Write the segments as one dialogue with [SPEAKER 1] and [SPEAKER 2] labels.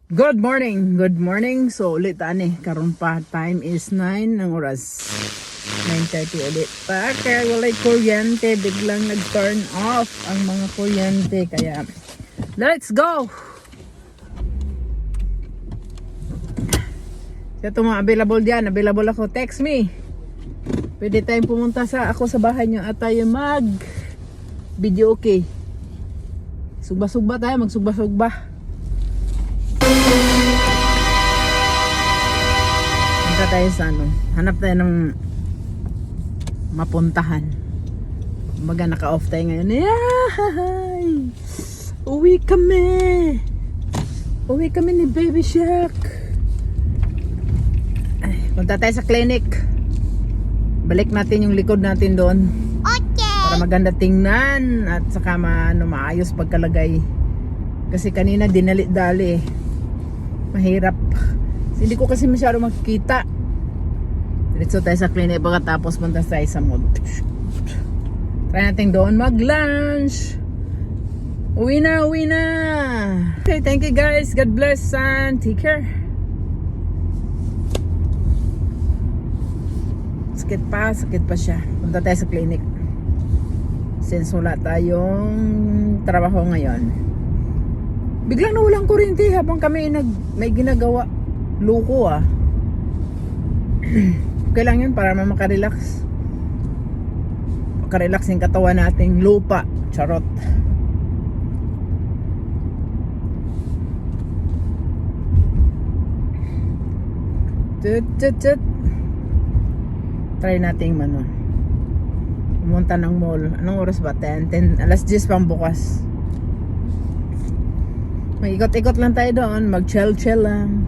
[SPEAKER 1] Good morning, good morning. So ulit ani, karon pa time is 9 ng oras. 9:30 ulit pa. Kaya walay kuryente, biglang nag-turn off ang mga kuryente. Kaya let's go. Sa itong mga available dyan, available ako, text me. Pwede tayong pumunta ako sa bahay nyo at tayo mag video okay. Sugba-sugba tayo, magsugba-sugba. Punta tayo sa hanap tayo ng mapuntahan. Kumbaga naka-off tayo ngayon. Yay! Uwi kami ni Baby Shark. Ay, punta tayo sa clinic. Balik natin yung likod natin doon. Okay. Para maganda tingnan at saka maayos pagkalagay. Kasi kanina dinali-dali. Mahirap. Hindi ko kasi masyado makikita. Diretso tayo sa clinic pagkatapos punta tayo sa mall. Try natin doon mag-lunch. Uwi na. Okay, thank you guys. God bless and take care. Sakit pa siya. Punta tayo sa clinic. Since wala tayong trabaho ngayon. Biglang nawalang kuryente habang kami may ginagawa. Loko Okay lang yun para makarelax. Makarelax yung katawan nating lupa. Charot. Try natin pumunta ng mall. Anong oras ba? 10 alas 10 pang bukas. May ikot-ikot lang tayo doon, mag-chill lang.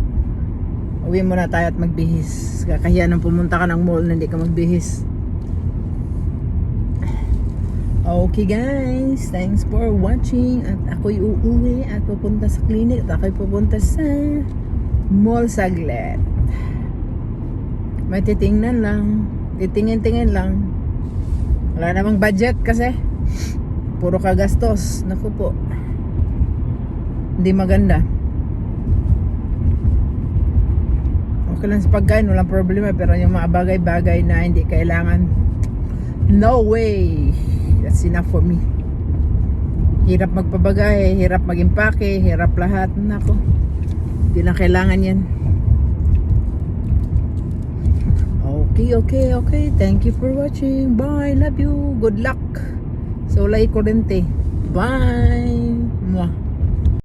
[SPEAKER 1] Uwi muna tayo at magbihis. Kakahiya nang pumunta ka ng mall na hindi ka magbihis. Okay guys, thanks for watching. At ako'y uuwi at pupunta sa clinic. At ako'y pupunta sa mall saglit. May titingnan lang. Titingin-tingin lang. Wala namang budget kasi. Puro kagastos. Naku po. Hindi maganda. Okay lang sa pagkain, walang problema. Pero yung mga bagay-bagay na hindi kailangan, no way. That's enough for me. Hirap magpabagay, hirap mag-impake, hirap lahat. Nako, hindi na kailangan yan. Okay. Thank you for watching. Bye. Love you. Good luck. So, lay kurente. Bye. Mwah.